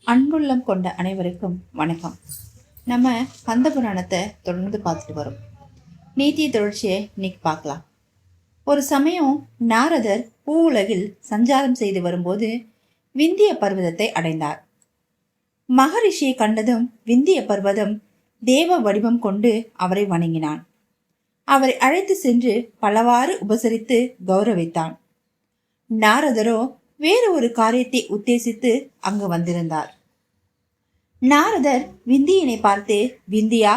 அன்புள்ளம் கொண்ட அனைவருக்கும் வணக்கம். நம்ம கந்த புராணத்தை தொடர்ந்து பார்த்துட்டு வரோம். நீதிய தொடர்ச்சியை இன்னைக்கு பார்க்கலாம். ஒரு சமயம் நாரதர் பூ உலகில் சஞ்சாரம் செய்து வரும்போது விந்திய பர்வதத்தை அடைந்தார். மகரிஷியை கண்டதும் விந்திய பர்வதம் தேவ வடிவம் கொண்டு அவரை வணங்கினான். அவரை அழைத்து சென்று பலவாறு உபசரித்து கௌரவித்தான். நாரதரோ வேறு ஒரு காரியத்தை உத்தேசித்து அங்கு வந்திருந்தார். நாரதர் விந்தியனை பார்த்து, விந்தியா,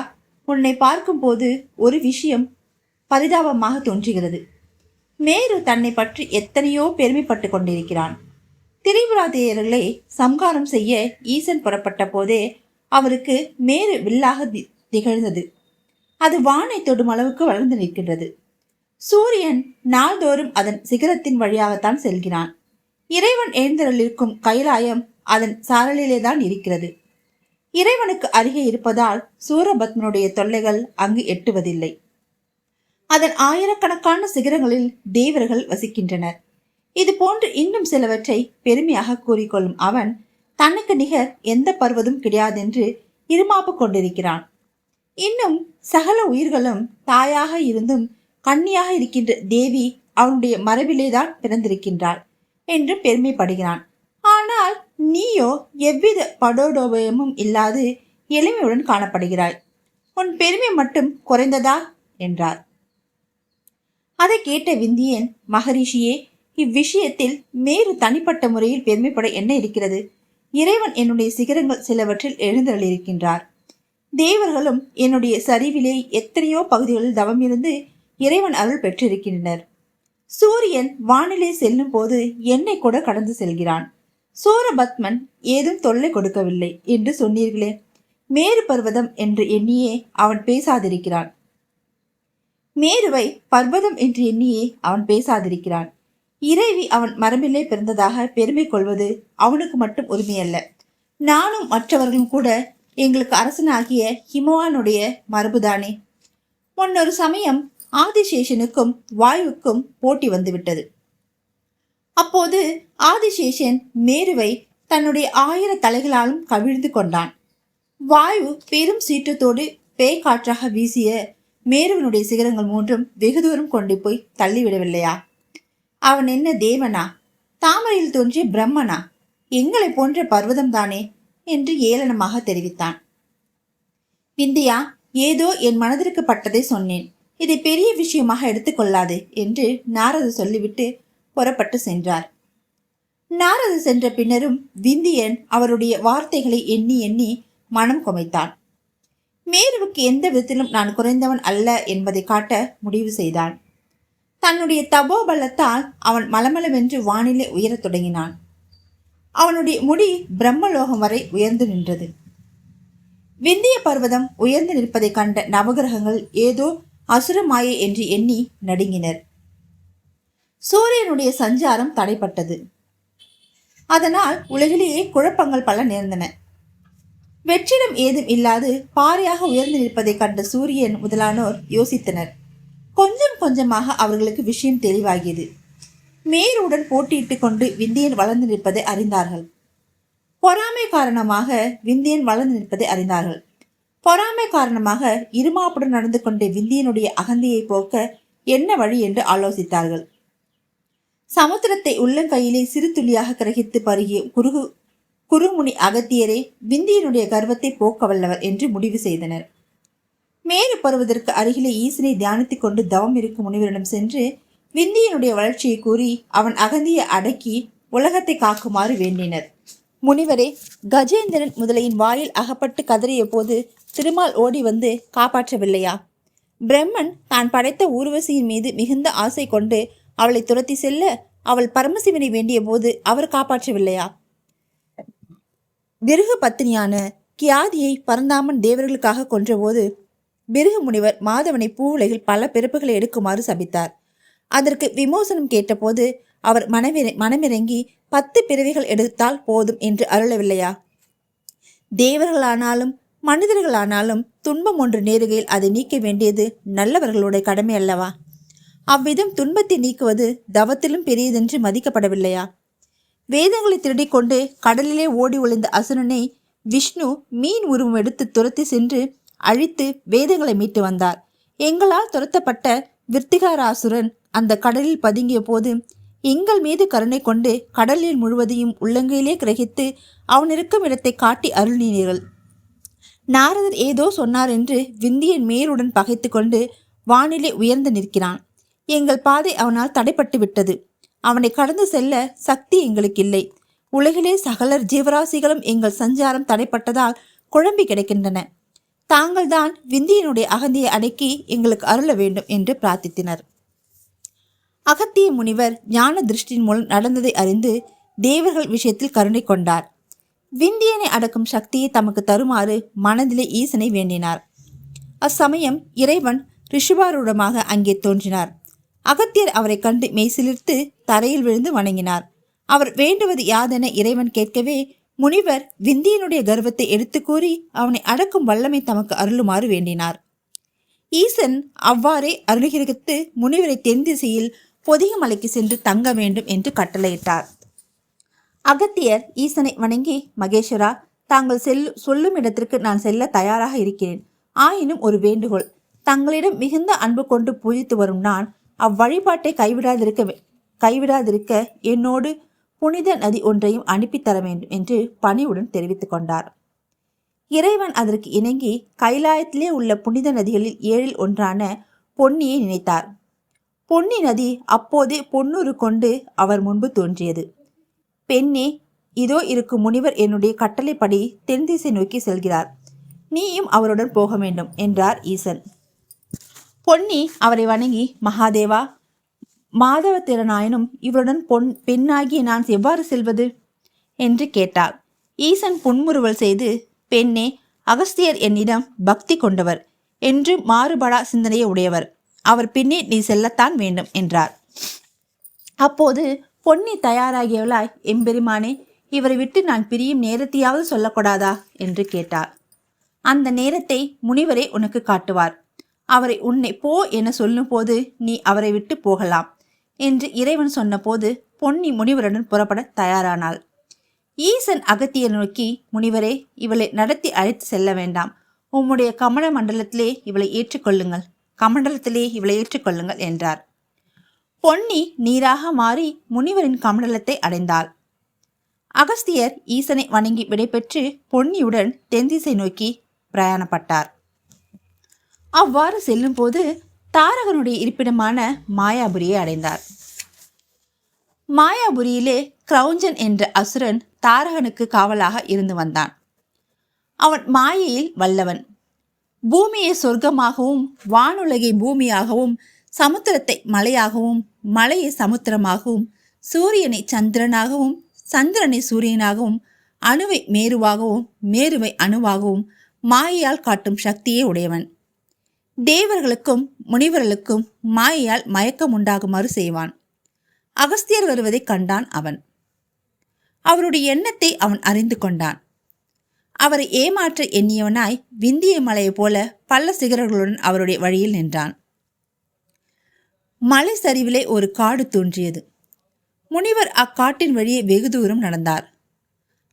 உன்னை பார்க்கும் போது ஒரு விஷயம் பரிதாபமாக தோன்றுகிறது. மேரு தன்னை பற்றி எத்தனையோ பெருமைப்பட்டு கொண்டிருக்கிறான். திரிபுராதேயர்களை சம்காரம் செய்ய ஈசன் புறப்பட்ட போதே அவருக்கு மேரு வில்லாக திகழ்ந்தது. அது வானை தொடும் அளவுக்கு வளர்ந்து நிற்கின்றது. சூரியன் நாள்தோறும் அதன் சிகரத்தின் வழியாகத்தான் செல்கிறான். இறைவன் எழுந்தருளிருக்கும் கைலாயம் அதன் சாரலிலேதான் இருக்கிறது. இறைவனுக்கு அருகே இருப்பதால் சூரபத்மனுடைய தொல்லைகள் அங்கு எட்டுவதில்லை. அதன் ஆயிரக்கணக்கான சிகரங்களில் தேவர்கள் வசிக்கின்றனர். இது போன்று இன்னும் சிலவற்றை பெருமையாக கூறிக்கொள்ளும் அவன் தனக்கு நிகர் எந்த பர்வதும் கிடையாதென்று இருமாப்பு கொண்டிருக்கிறான். இன்னும் சகல உயிர்களும் தாயாக இருந்தும் கன்னியாக இருக்கின்ற தேவி அவனுடைய மரபிலேதான் பிறந்திருக்கின்றாள் என்று பெருமைப்படுகிறான். ஆனால் நீயோ எவ்வித படோடோபயமும் இல்லாது எளிமையுடன் காணப்படுகிறாய். உன் பெருமை மட்டும் குறைந்ததா என்றார். அதை கேட்ட விந்தியன், மகரிஷியே, இவ்விஷயத்தில் மேரு தனிப்பட்ட முறையில் பெருமைப்பட என்ன இருக்கிறது? இறைவன் என்னுடைய சிகரங்கள் சிலவற்றில் எழுந்தருளிருக்கின்றார். தேவர்களும் என்னுடைய சரிவிலே எத்தனையோ பகுதிகளில் தவம் இருந்து இறைவன் அருள் பெற்றிருக்கின்றனர். சூரியன் வானிலை செல்லும் போது என்னை கூட கடந்து செல்கிறான். சூரபத்மன் ஏதும் தொல்லை கொடுக்கவில்லை என்று சொன்னீர்களே, மேரு பர்வதம் என்று எண்ணியே அவன் பேசாதிருக்கிறான். மேருவை பர்வதம் என்று எண்ணியே அவன் பேசாதிருக்கிறான். இறைவி அவன் மரபிலே பிறந்ததாக பெருமை கொள்வது அவனுக்கு மட்டும் உரிமையல்ல. நானும் மற்றவர்களும் கூட எங்களுக்கு அரசனாகிய ஹிமவானுடைய மரபுதானே. முன்னொரு சமயம் ஆதிசேஷனுக்கும் வாயுவுக்கும் போட்டி வந்துவிட்டது. அப்போது ஆதிசேஷன் மேருவை தன்னுடைய 1000 தலைகளாலும் கவிழ்ந்து கொண்டான். வாயு பெரும் சீற்றத்தோடு பேய் காற்றாக வீசிய மேருவனுடைய சிகரங்கள் மூன்றும் வெகு தூரம் கொண்டு போய் தள்ளிவிடவில்லையா? அவன் என்ன தேவனா? தாமரையில் தோன்றிய பிரம்மனா? எங்களை போன்ற பர்வதம் தானே என்று ஏளனமாக தெரிவித்தான். விந்தியா, ஏதோ என் மனதிற்கு பட்டதை சொன்னேன். இதை பெரிய விஷயமாக எடுத்துக்கொள்ளாது என்று நாரதர் சொல்லிவிட்டு புறப்பட்டு சென்றார். நாரதர் சென்ற பின்னரும் விந்தியன் அவருடைய வார்த்தைகளை எண்ணி எண்ணி மனம் குமைத்தான். மேருவுக்கு எந்த விதத்திலும் நான் குறைந்தவன் அல்ல என்பதை காட்ட முடிவு செய்தான். தன்னுடைய தபோபலத்தால் அவன் மலமளவென்று வானிலை உயரத் தொடங்கினான். அவனுடைய முடி பிரம்மலோகம் வரை உயர்ந்து நின்றது. விந்திய பர்வதம் உயர்ந்து நிற்பதை கண்ட நவகிரகங்கள் ஏதோ அசுரமாயை என்று எண்ணி நடுங்கினர். சூரியனுடைய சஞ்சாரம் தடைப்பட்டது. அதனால் உலகிலேயே குழப்பங்கள் பல நேர்ந்தன. வெற்றிடம் ஏதும் இல்லாது பாறையாக உயர்ந்து நிற்பதை கண்ட சூரியன் முதலானோர் யோசித்தனர். கொஞ்சம் கொஞ்சமாக அவர்களுக்கு விஷயம் தெளிவாகியது. மேருடன் போட்டியிட்டுக் கொண்டு விந்தியன் வளர்ந்து நிற்பதை அறிந்தார்கள். பொறாமை காரணமாக விந்தியன் வளர்ந்து நிற்பதை அறிந்தார்கள். பொறாமை காரணமாக இருமாப்புடன் நடந்து கொண்ட விந்தியனுடைய அகந்தையை போக்க என்ன வழி என்று ஆலோசித்தார்கள். சமுத்திரத்தை உள்ளங்கையிலே சிறு துளியாக கிரகித்து பருகிய குறுமுனி அகத்தியரே விந்தியனுடைய கர்வத்தை போக்க வல்லவர் என்று முடிவு செய்தனர். மேரு பருவதற்கு அருகிலே ஈசனை தியானித்துக் கொண்டு தவம் இருக்கும் முனிவரிடம் சென்று விந்தியனுடைய வளர்ச்சியை கூறி அவன் அகந்தியை அடக்கி உலகத்தை காக்குமாறு வேண்டினர். முனிவரே, கஜேந்திரன் முதலையின் வாயில் அகப்பட்டு கதறிய போது திருமால் ஓடி வந்து காப்பாற்றவில்லையா? பிரம்மன் தான் படைத்த ஊர்வசியின் மீது மிகுந்த ஆசை கொண்டு அவளை துரத்தி செல்ல அவள் பரமசிவனை வேண்டிய போது அவர் காப்பாற்றவில்லையா? பிருகு பத்தினியான கியாதியை பரந்தாமன் தேவர்களுக்காக கொன்றபோது பிருகு முனிவர் மாதவனை பூவுலகில் பல பிறப்புகளை எடுக்குமாறு சபித்தார். அதற்கு விமோசனம் கேட்டபோது அவர் மனமிறங்கி 10 பிறவிகள் எடுத்தால் போதும் என்று அருளவில்லையா? தேவர்களானாலும் மனிதர்களானாலும் துன்பம் ஒன்று நேருகையில் அதை நீக்க வேண்டியது நல்லவர்களுடைய கடமை அல்லவா? அவ்விதம் துன்பத்தை நீக்குவது தவத்திலும் பெரியதென்று மதிக்கப்படவில்லையா? வேதங்களை திருடிக்கொண்டு கடலிலே ஓடி ஒளிந்த அசுரனை விஷ்ணு மீன் உருவம் எடுத்து துரத்தி சென்று அழித்து வேதங்களை மீட்டு வந்தார். எங்களால் துரத்தப்பட்ட விருத்திகாராசுரன் அந்த கடலில் பதுங்கிய போது எங்கள் மீது கருணை கொண்டு கடலில் முழுவதையும் உள்ளங்கையிலே கிரகித்து அவன் இருக்கும் இடத்தை காட்டி அருளினீர்கள். நாரதர் ஏதோ சொன்னார் என்று விந்தியன் மேலுடன் பகைத்து கொண்டு வானிலே உயர்ந்து நிற்கிறான். எங்கள் பாதை அவனால் தடைப்பட்டு விட்டது. அவனை கடந்து செல்ல சக்தி எங்களுக்கு இல்லை. உலகிலே சகலர் ஜீவராசிகளும் எங்கள் சஞ்சாரம் தடைப்பட்டதால் குழம்பி கிடக்கின்றன. தாங்கள் தான் விந்தியனுடைய அகந்தியை அடக்கி எங்களுக்கு அருள வேண்டும் என்று பிரார்த்தித்தனர். அகத்திய முனிவர் ஞான திருஷ்டியின் மூலம் நடந்ததை அறிந்து தேவர்கள் விஷயத்தில் கருணை கொண்டார். விந்தியனை அடக்கும் சக்தியை தமக்கு தருமாறு மனதிலே ஈசனை வேண்டினார். அச்சமயம் இறைவன் ரிஷபாரூடமாக அங்கே தோன்றினார். அகத்தியர் அவரை கண்டு மெய்சிலிர்த்து தரையில் விழுந்து வணங்கினார். அவர் வேண்டுவது யாதென இறைவன் கேட்கவே முனிவர் விந்தியனுடைய கர்வத்தை எடுத்து கூறி அவனை அடக்கும் வல்லமை தமக்கு அருளுமாறு வேண்டினார். ஈசன் அவ்வாறே அருள்கிரகித்து முனிவரை தென் திசையில் பொதிக மலைக்கு சென்று தங்க வேண்டும் என்று கட்டளையிட்டார். அகத்தியர் ஈசனை வணங்கி, மகேஸ்வரா, தாங்கள் சொல்லும் இடத்திற்கு நான் செல்ல தயாராக இருக்கிறேன். ஆயினும் ஒரு வேண்டுகோள். தங்களிடம் மிகுந்த அன்பு கொண்டு பூஜித்து வரும் நான் அவ்வழிபாட்டை கைவிடாதிருக்க என்னோடு புனித நதி ஒன்றையும் அனுப்பித்தர வேண்டும் என்று பணிவுடன் தெரிவித்துக் கொண்டார். இறைவன் அதற்கு இணங்கி கைலாயத்திலே உள்ள புனித நதிகளில் 7 ஒன்றான பொன்னியை நினைத்தார். பொன்னி நதி அப்போதே பொன்னூறு கொண்டு அவர் முன்பு தோன்றியது. பெண்ணே, இதோ இருக்கும் முனிவர் என்னுடைய கட்டளைப்படி தென் திசை நோக்கி செல்கிறார். நீயும் அவருடன் போக வேண்டும் என்றார் ஈசன். பொன்னி அவரை வணங்கி, மகாதேவா, மாதவ திறனாயினும் இவருடன் பெண்ணாகிய நான் எவ்வாறு செல்வது என்று கேட்டார். ஈசன் புன்முறுவல் செய்து, பெண்ணே, அகஸ்தியர் என்னிடம் பக்தி கொண்டவர் என்று மாறுபடா சிந்தனையை உடையவர். அவர் பின்னே நீ செல்லத்தான் வேண்டும் என்றார். அப்போது பொன்னி தயாராகியவளாய், எம்பெருமானே, இவரை விட்டு நான் பிரியும் நேரத்தையாவது சொல்லக்கூடாதா என்று கேட்டார். அந்த நேரத்தை முனிவரே உனக்கு காட்டுவார். அவரை உன்னை போ என சொல்லும் போது நீ அவரை விட்டு போகலாம் என்று இறைவன் சொன்னபோது பொன்னி முனிவருடன் புறப்பட தயாரானாள். ஈசன் அகத்தியை நோக்கி, முனிவரே, இவளை நடத்தி அழைத்து செல்ல வேண்டாம். உம்முடைய கமல மண்டலத்திலே இவளை ஏற்றுக்கொள்ளுங்கள் என்றார். பொன்னி நீராக மாறி முனிவரின் கமண்டலத்தை அடைந்தாள். அகஸ்தியர் ஈசனை வணங்கி விடைபெற்று பொன்னியுடன் தென்திசை நோக்கி பிரயாணப்பட்டார். அவ்வாறு செல்லும் போது தாரகனுடைய இருப்பிடமான மாயாபுரியை அடைந்தார். மாயாபுரியிலே கிரௌஞ்சன் என்ற அசுரன் தாரகனுக்கு காவலாக இருந்து வந்தான். அவன் மாயையில் வல்லவன். பூமியை சொர்க்கமாகவும் வானுலகை பூமியாகவும் சமுத்திரத்தை மலையாகவும் மலையை சமுத்திரமாகவும் சூரியனை சந்திரனாகவும் சந்திரனை சூரியனாகவும் அணுவை மேருவாகவும் மேருவை அணுவாகவும் மாயையால் காட்டும் சக்தியே உடையவன். தேவர்களுக்கும் முனிவர்களுக்கும் மாயையால் மயக்கம் உண்டாகுமாறு செய்வான். அகஸ்தியர் வருவதை கண்டான் அவன். அவருடைய எண்ணத்தை அவன் அறிந்து கொண்டான். அவரை ஏமாற்ற எண்ணியவனாய் விந்திய மலையை போல பல சிகரர்களுடன் அவருடைய வழியில் நின்றான். மலை சரிவிலே ஒரு காடு தோன்றியது. முனிவர் அக்காட்டின் வழியே வெகு தூரம் நடந்தார்.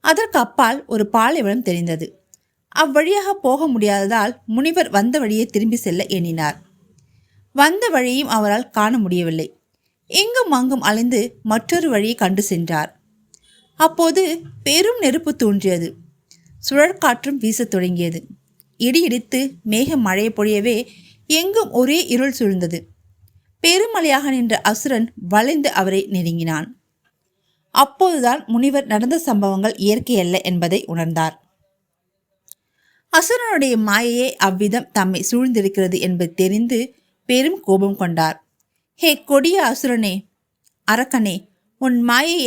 அதற்கு அப்பால் ஒரு பாலைவனம் தெரிந்தது. அவ்வழியாக போக முடியாததால் முனிவர் வந்த வழியே திரும்பி செல்ல எண்ணினார். வந்த வழியும் அவரால் காண முடியவில்லை. எங்கும் அங்கும் அலைந்து மற்றொரு வழியை கண்டு சென்றார். அப்போது பெரும் நெருப்பு தோன்றியது. சுழற்காற்றும் வீசத் தொடங்கியது. இடி இடித்து மேகம் மழை பொழியவே எங்கும் ஒரே இருள் சூழ்ந்தது. பெருமலையாக நின்ற அசுரன் வளைந்து அவரை நெருங்கினான். அப்போதுதான் முனிவர் நடந்த சம்பவங்கள் இயற்கையல்ல என்பதை உணர்ந்தார். அசுரனுடைய மாயையே அவ்விதம் தம்மை சூழ்ந்திருக்கிறது என்பது தெரிந்து பெரும் கோபம் கொண்டார். ஹே கொடிய அசுரனே, அரக்கனே, உன் மாயை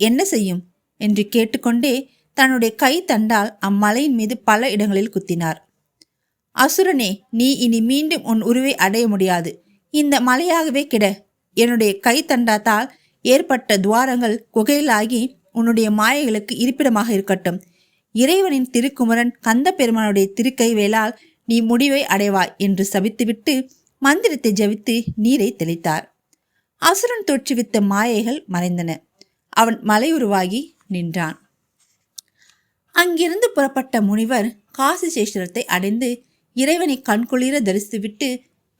என்ன செய்யும் என்று கேட்டுக்கொண்டே தன்னுடைய கை தண்டால் அம்மலையின் மீது பல இடங்களில் குத்தினார். அசுரனே, நீ இனி மீண்டும் உன் உருவை அடைய முடியாது. இந்த மலையாகவே கிட. என்னுடைய கை தண்டாத்தால் ஏற்பட்ட துவாரங்கள் குகையிலாகி உன்னுடைய மாயைகளுக்கு இருப்பிடமாக இருக்கட்டும். இறைவனின் திருக்குமரன் கந்த பெருமானுடைய திருக்கை வேளால் நீ முடிவை அடைவாய் என்று சபித்துவிட்டு மந்திரத்தை ஜபித்து நீரை தெளித்தார். அசுரன் தோற்றுவித்த மாயைகள் மறைந்தன. அவன் மலையுருவாகி நின்றான். அங்கிருந்து புறப்பட்ட முனிவர் காசி சேஷரத்தை அடைந்து இறைவனை கண்குளிர தரிசித்துவிட்டு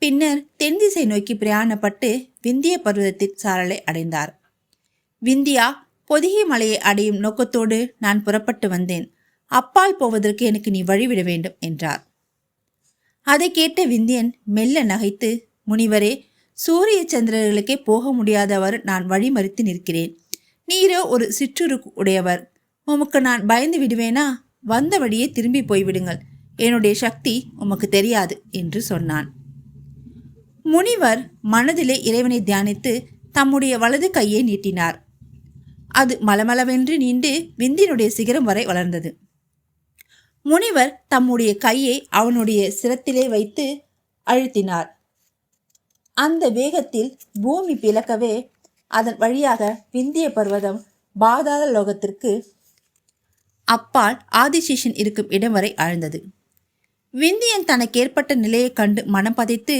பின்னர் தென் திசை நோக்கி பிரயாணப்பட்டு விந்திய பர்வதத்தின் சாரலை அடைந்தார். விந்தியா, பொதிகை மலையை அடையும் நோக்கத்தோடு நான் புறப்பட்டு வந்தேன். அப்பால் போவதற்கு எனக்கு நீ வழிவிட வேண்டும் என்றார். அதை கேட்ட விந்தியன் மெல்ல நகைத்து, முனிவரே, சூரிய சந்திரர்களுக்கே போக முடியாதவர் நான் வழிமறித்து நிற்கிறேன். நீரோ ஒரு சிற்றுரு உடையவர். உமக்கு நான் பயந்து விடுவேனா? வந்த வழியே திரும்பி போய்விடுங்கள். என்னுடைய சக்தி உமக்கு தெரியாது என்று சொன்னான். முனிவர் மனதிலே இறைவனை தியானித்து தம்முடைய வலது கையை நீட்டினார். அது மலமளவென்று நீண்டு விந்தியனுடைய சிகரம் வரை வளர்ந்தது. முனிவர் தம்முடைய கையை அவனுடைய சிரத்திலே வைத்து அழுத்தினார். அந்த வேகத்தில் பூமி பிளக்கவே அதன் வழியாக விந்திய பர்வதம் பாதாள லோகத்திற்கு அப்பால் ஆதிசேஷன் இருக்கும் இடம் வரை ஆழ்ந்தது. விந்தியன் தனக்கு ஏற்பட்ட நிலையை கண்டு மனம் பதைத்து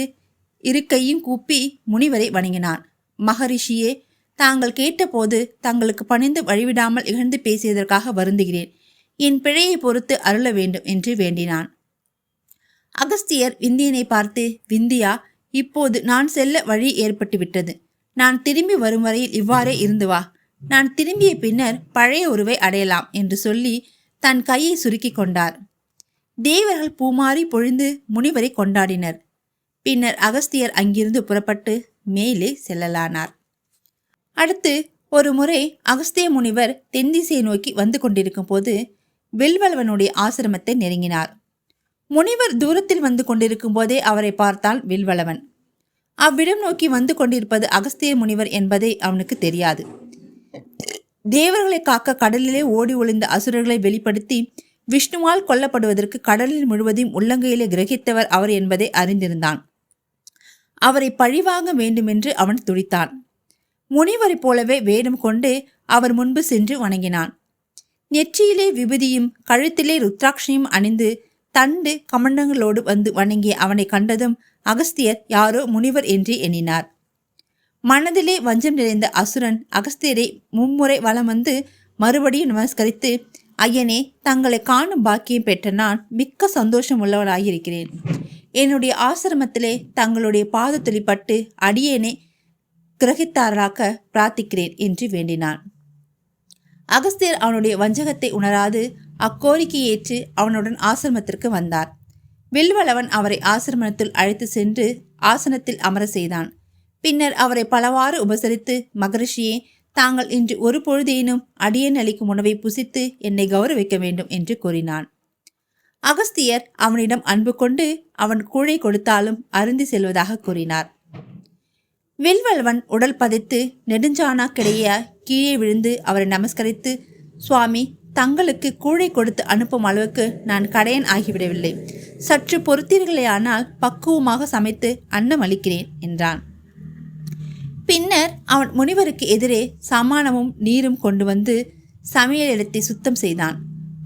இரு கையும் கூப்பி முனிவரை வணங்கினான். மகரிஷியே, தாங்கள் கேட்டபோது தங்களுக்கு பணிந்து வழிவிடாமல் இகழ்ந்து பேசியதற்காக வருந்துகிறேன். என் பிழையை பொறுத்து அருள வேண்டும் என்று வேண்டினான். அகஸ்தியர் விந்தியனை பார்த்து, விந்தியா, இப்போது நான் செல்ல வழி ஏற்பட்டுவிட்டது. நான் திரும்பி வரும் வரையில் இவ்வாறே இருந்து வா. நான் திரும்பிய பின்னர் பழைய உருவை அடையலாம் என்று சொல்லி தன் கையை சுருக்கி கொண்டார். தேவர்கள் பூமாரி பொழிந்து முனிவரை கொண்டாடினர். பின்னர் அகஸ்தியர் அங்கிருந்து புறப்பட்டு மேலே செல்லலானார். அடுத்து ஒரு முறை அகஸ்திய முனிவர் தென்திசையை நோக்கி வந்து கொண்டிருக்கும் போது வில்வலவனுடைய ஆசிரமத்தை நெருங்கினார். முனிவர் தூரத்தில் வந்து கொண்டிருக்கும் போதே அவரை பார்த்தான் வில்வலவன். அவ்விடம் நோக்கி வந்து கொண்டிருப்பது அகஸ்திய முனிவர் என்பதை அவனுக்கு தெரியாது. தேவர்களை காக்க கடலிலே ஓடி ஒளிந்த அசுரர்களை வெளிப்படுத்தி விஷ்ணுவால் கொல்லப்படுவதற்கு கடலில் முழுவதையும் உள்ளங்கையிலே கிரகித்தவர் அவர் என்பதை அறிந்திருந்தான். அவரை பழிவாங்க வேண்டுமென்று அவன் துடித்தான். முனிவரைப் போலவே வேடம் கொண்டு அவர் முன்பு சென்று வணங்கினான். நெற்றியிலே விபூதியும் கழுத்திலே ருத்ராட்சியும் அணிந்து தண்டு கமண்டங்களோடு வந்து வணங்கிய அவனை கண்டதும் அகஸ்தியர் யாரோ முனிவர் என்று எண்ணினார். மனதிலே வஞ்சம் நிறைந்த அசுரன் அகஸ்தியரை மும்முறை வலம் வந்து மறுபடியும் நமஸ்கரித்து, ஐயனே, தங்களை காணும் பாக்கியம் பெற்ற நான் மிக்க சந்தோஷம் உள்ளவனாயிருக்கிறேன். என்னுடைய ஆசிரமத்திலே தங்களுடைய பாதத்துளிப்பட்டு அடியேனை கிரகித்தாராக்க பிரார்த்திக்கிறேன் என்று வேண்டினான். அகஸ்தியர் அவனுடைய வஞ்சகத்தை உணராது அக்கோரிக்கையை ஏற்று அவனுடன் ஆசிரமத்திற்கு வந்தார். வில்வலவன் அவரை ஆசிரமத்தில் அழைத்து சென்று ஆசனத்தில் அமர செய்தான். பின்னர் அவரை பலவாறு உபசரித்து, மகரிஷியே, தாங்கள் இன்று ஒரு பொழுதேனும் அடியேன் அளிக்கும் உணவை புசித்து என்னை கௌரவிக்க வேண்டும் என்று கூறினான். அகஸ்தியர் அவனிடம் அன்பு கொண்டு அவன் கூழை கொடுத்தாலும் அருந்தி செல்வதாக கூறினார். வில்வலவன் உடல் பதைத்து நெடுஞ்சானா கிடைய கீழே விழுந்து அவரை நமஸ்கரித்து, சுவாமி, தங்களுக்கு கூழை கொடுத்து அனுப்பும் அளவுக்கு நான் கடையன் ஆகிவிடவில்லை. சற்று பொறுத்தீர்களேயானால் பக்குவமாக சமைத்து அன்னம் அளிக்கிறேன் என்றான். பின்னர் அவன் முனிவருக்கு எதிரே சமானமும் நீரும் கொண்டு வந்து சமையல் இடத்தை சுத்தம் செய்தான்.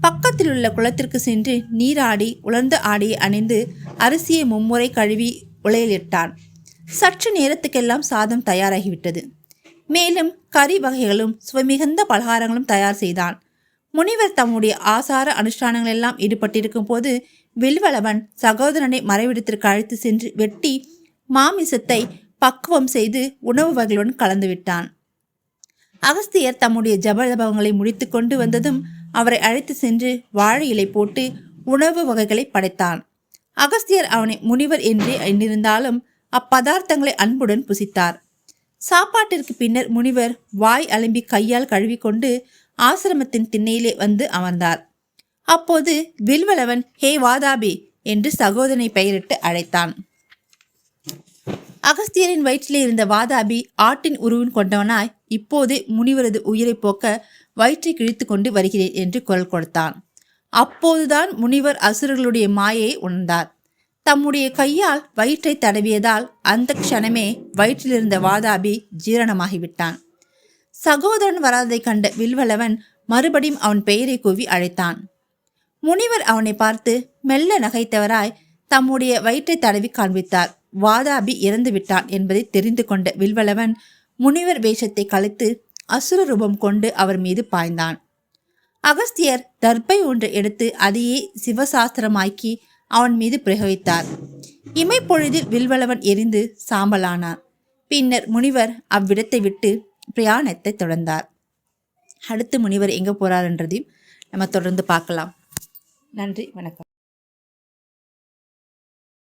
பக்கத்தில் உள்ள குளத்திற்கு சென்று நீராடி உலர்ந்த ஆடையை அணிந்து அரிசியை மும்முறை கழுவி உலையிலிட்டான். சற்று நேரத்துக்கெல்லாம் சாதம் தயாராகிவிட்டது. மேலும் கறி வகைகளும் சுவைமிகுந்த பலகாரங்களும் தயார் செய்தான். முனிவர் தம்முடைய ஆசார அனுஷ்டானங்களெல்லாம் ஈடுபட்டிருக்கும் போது வில்வலவன் சகோதரனை மறைவிடத்திற்கு அழைத்து சென்று வெட்டி மாமிசத்தை பக்குவம் செய்து உணவு வகைகளுடன் கலந்துவிட்டான். அகஸ்தியர் தம்முடைய ஜபஜபங்களை முடித்து கொண்டு வந்ததும் அவரை அழைத்து சென்று வாழை இலை போட்டு உணவு வகைகளை படைத்தான். அகஸ்தியர் அவனை முனிவர் என்றே எண்ணிருந்தாலும் அப்பதார்த்தங்களை அன்புடன் புசித்தார். சாப்பாட்டிற்கு பின்னர் முனிவர் வாய் அலம்பி கையால் கழுவிக்கொண்டு ஆசிரமத்தின் திண்ணையிலே வந்து அமர்ந்தார். அப்போது வில்வலவன், ஹே வாதாபி என்று சகோதரனை பெயரிட்டு அழைத்தான். அகஸ்தியரின் வயிற்றிலே இருந்த வாதாபி ஆட்டின் உருவம் கொண்டவனாய், இப்போதே முனிவரது உயிரை போக்க வயிற்றை கிழித்து கொண்டு வருகிறேன் என்று குரல் கொடுத்தான். அப்போதுதான் முனிவர் அசுரர்களுடைய மாயை உணர்ந்தார். தம்முடைய கையால் வயிற்றை தடவியதால் அந்த க்ஷணமே வயிற்றிலிருந்த வாதாபி ஜீரணமாகிவிட்டான். சகோதரன் வராதை கண்ட வில்வலவன் மறுபடியும் அவன் பெயரை கூவி அழைத்தான். முனிவர் அவனை பார்த்து மெல்ல நகைத்தவராய் தம்முடைய வயிற்றை தடவி காண்பித்தார். வாதாபி இறந்து விட்டான் என்பதை தெரிந்து கொண்ட வில்வலவன் முனிவர் வேஷத்தை கலைத்து அசுர ரூபம் கொண்டு அவர் மீது பாய்ந்தான். அகஸ்தியர் தர்பை ஒன்றை எடுத்து அதையே சிவசாஸ்திரமாக்கி அவன் மீது பிரயோகித்தார். இமைப்பொழுதில் வில்வளவன் எரிந்து சாம்பலானான். பின்னர் முனிவர் அவ்விடத்தை விட்டு பிரயாணத்தை தொடர்ந்தார். அடுத்து முனிவர் எங்கே போறாருன்றதையும் நம்ம தொடர்ந்து பார்க்கலாம். நன்றி, வணக்கம்.